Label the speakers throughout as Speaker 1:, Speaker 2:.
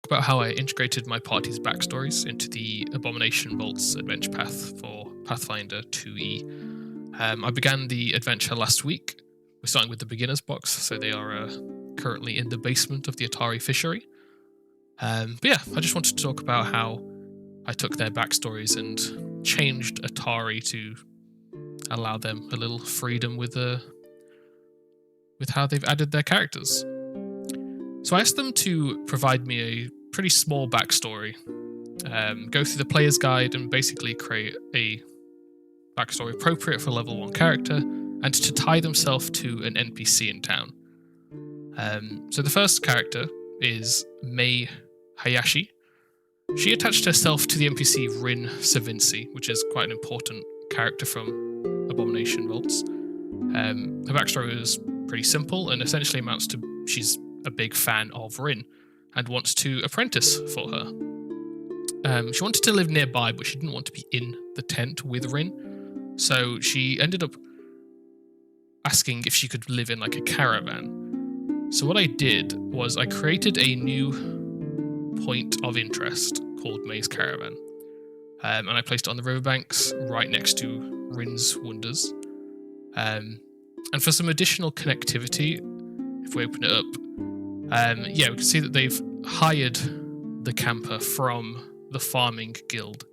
Speaker 1: about how I integrated my party's backstories into the Abomination Vaults adventure path for Pathfinder 2e. I began the adventure last week. We're starting with the beginner's box, so they are currently in the basement of the Otari fishery. But yeah, I just wanted to talk about how I took their backstories and changed Otari to allow them a little freedom with how they've added their characters. So I asked them to provide me a pretty small backstory, go through the player's guide and basically create a backstory appropriate for a level 1 character, and to tie themselves to an NPC in town. So the first character is Mei Hayashi. She attached herself to the NPC Rin Savinci, which is quite an important character from Abomination Vaults. Her backstory is pretty simple and essentially amounts to she's a big fan of Rin and wants to apprentice for her. She wanted to live nearby, but she didn't want to be in the tent with Rin, so she ended up asking if she could live in like a caravan. So what I did was I created a new point of interest called May's Caravan, and I placed it on the riverbanks right next to Rin's Wonders. And for some additional connectivity, if we open it up, yeah, we can see that they've hired the camper from the farming guild.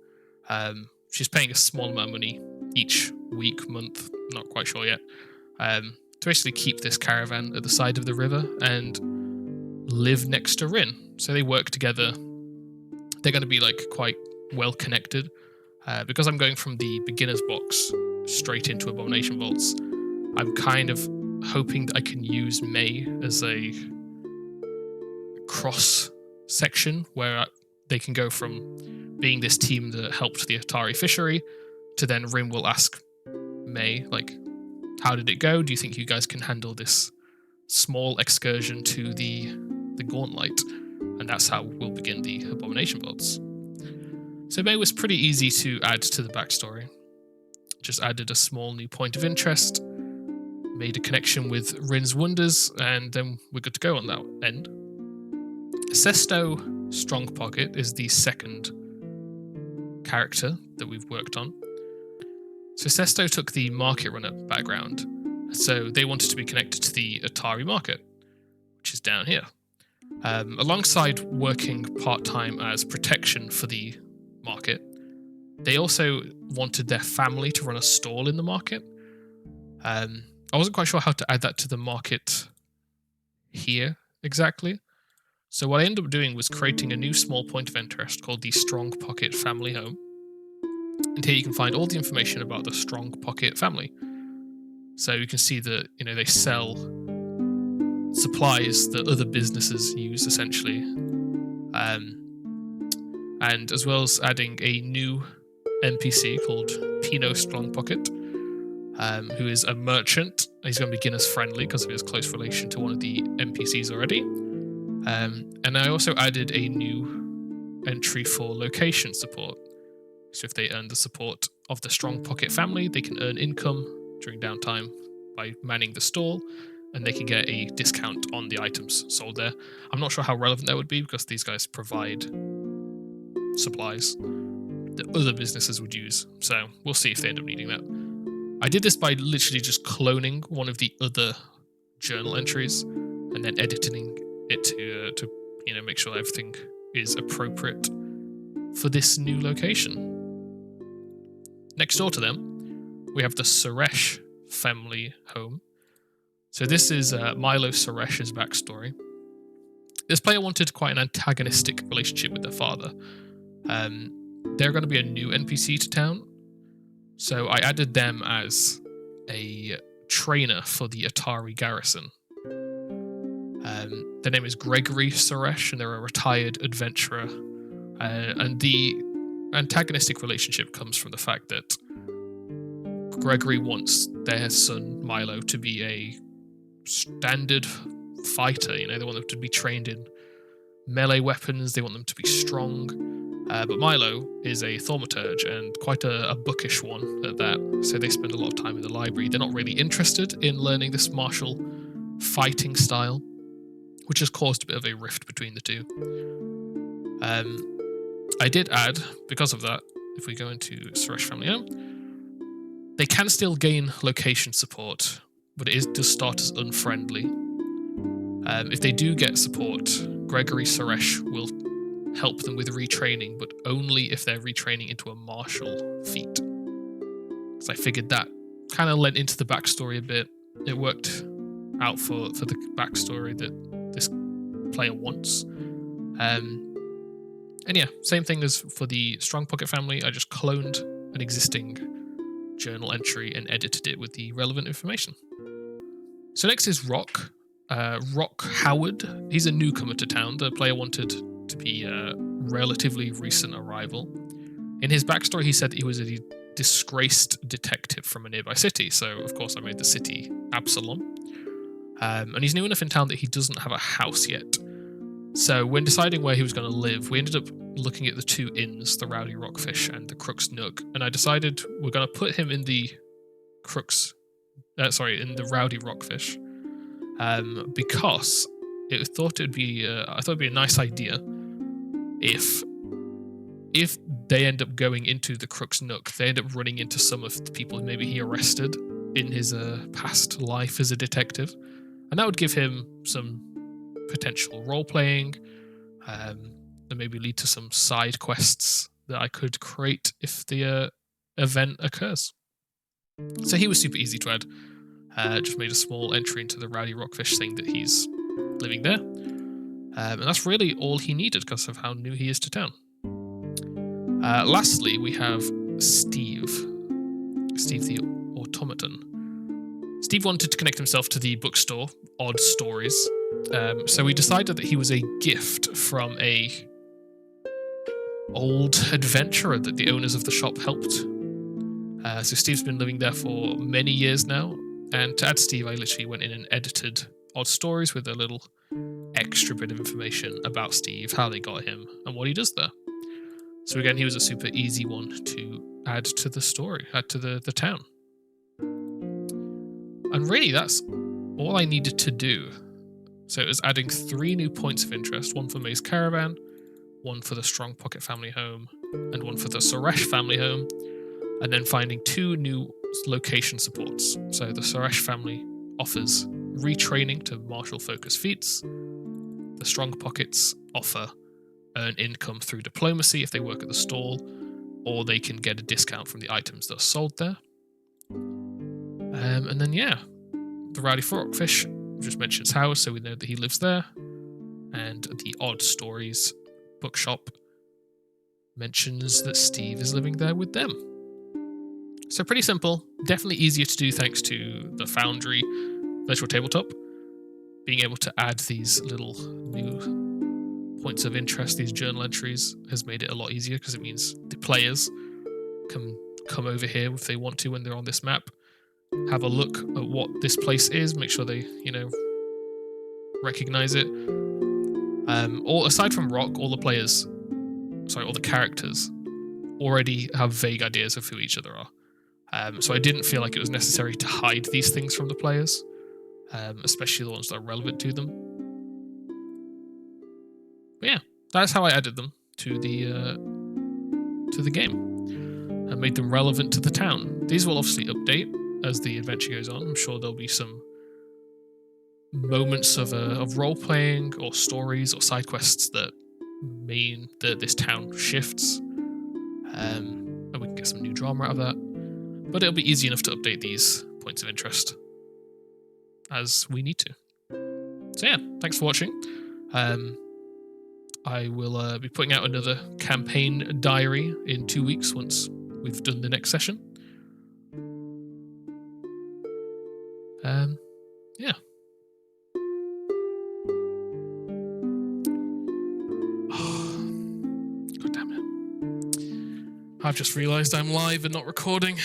Speaker 1: She's paying a small amount of money each week, month, not quite sure yet, to basically keep this caravan at the side of the river and live next to Rin. So they work together. They're going to be like quite well connected. Because I'm going from the beginner's box straight into Abomination Vaults, I'm kind of hoping that I can use May as a cross section where they can go from being this team that helped the Otari fishery to then Rin will ask May, like, how did it go? Do you think you guys can handle this small excursion to the Gauntlet? And that's how we'll begin the Abomination Vaults. So May was pretty easy to add to the backstory. Just added a small new point of interest, made a connection with Rin's Wonders, and then we're good to go on that end. Sesto Strongpocket is the second character that we've worked on. So Sesto took the market runner background, so they wanted to be connected to the Otari market, which is down here. Alongside working part-time as protection for the market, they also wanted their family to run a stall in the market. I wasn't quite sure how to add that to the market here exactly. So what I ended up doing was creating a new small point of interest called the Strong Pocket Family Home. And here you can find all the information about the Strong Pocket family. So you can see that, they sell supplies that other businesses use essentially. And as well as adding a new NPC called Pino Strongpocket, who is a merchant. He's going to be beginner's friendly because of his close relation to one of the NPCs already. And I also added a new entry for location support. So if they earn the support of the Strong Pocket family, they can earn income during downtime by manning the stall, and they can get a discount on the items sold there. I'm not sure how relevant that would be because these guys provide supplies that other businesses would use. So we'll see if they end up needing that. I did this by literally just cloning one of the other journal entries and then editing it to make sure everything is appropriate for this new location. Next door to them, we have the Suresh family home. So this is Milo Suresh's backstory. This player wanted quite an antagonistic relationship with their father. They're going to be a new NPC to town, so I added them as a trainer for the Otari garrison. Their name is Gregory Suresh, and they're a retired adventurer. And the antagonistic relationship comes from the fact that Gregory wants their son Milo to be a standard fighter. They want them to be trained in melee weapons. They want them to be strong. But Milo is a thaumaturge and quite a bookish one at that. So they spend a lot of time in the library. They're not really interested in learning this martial fighting style, which has caused a bit of a rift between the two. I did add, because of that, if we go into Suresh Family Home, they can still gain location support, but it does start as unfriendly. If they do get support, Gregory Suresh will help them with retraining, but only if they're retraining into a martial feat. Because I figured that kind of lent into the backstory a bit. It worked out for the backstory that this player wants. And yeah, same thing as for the Strong Pocket family. I just cloned an existing journal entry and edited it with the relevant information. So next is Rock. Rock Howard. He's a newcomer to town. The player wanted to be a relatively recent arrival. In his backstory, he said he was a disgraced detective from a nearby city. So of course I made the city Absalom. And he's new enough in town that he doesn't have a house yet. So when deciding where he was going to live, we ended up looking at the two inns, the Rowdy Rockfish and the Crook's Nook, and I decided we're going to put him in the in the Rowdy Rockfish, because I thought it'd be a nice idea if they end up going into the Crook's Nook, they end up running into some of the people maybe he arrested in his past life as a detective, and that would give him some potential role-playing, and maybe lead to some side quests that I could create if the event occurs. So he was super easy to add. Just made a small entry into the Rowdy Rockfish saying that he's living there. And that's really all he needed because of how new he is to town. Lastly, we have Steve. Steve the Automaton. Steve wanted to connect himself to the bookstore, Odd Stories. So we decided that he was a gift from a old adventurer that the owners of the shop helped. So Steve's been living there for many years now, and to add Steve, I literally went in and edited Odd Stories with a little extra bit of information about Steve, how they got him, and what he does there. So again, he was a super easy one to add to the story, add to the town. And really, that's all I needed to do. So it was adding 3 new points of interest, one for May's Caravan, one for the Strong Pocket family home, and one for the Suresh family home, and then finding 2 new location supports. So the Suresh family offers retraining to martial focus feats. The Strong Pockets offer earn income through diplomacy if they work at the stall, or they can get a discount from the items that are sold there. And then yeah, the Rowdy Rockfish just mentions house, so we know that he lives there. And the Odd Stories bookshop mentions that Steve is living there with them. So pretty simple, definitely easier to do thanks to the Foundry virtual tabletop. Being able to add these little new points of interest, these journal entries, has made it a lot easier because it means the players can come over here if they want to when they're on this map, have a look at what this place is, make sure they, recognize it. Or aside from Rock, all the characters already have vague ideas of who each other are. So I didn't feel like it was necessary to hide these things from the players, especially the ones that are relevant to them. But yeah, that's how I added them to the game and made them relevant to the town. These will obviously update as the adventure goes on. I'm sure there'll be some moments of role-playing or stories or side quests that mean that this town shifts, and we can get some new drama out of that. But it'll be easy enough to update these points of interest as we need to. So yeah, thanks for watching. I will be putting out another campaign diary in 2 weeks once we've done the next session. Yeah. God damn it. I've just realised I'm live and not recording.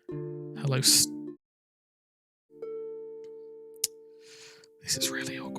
Speaker 1: Hello. This is really awkward.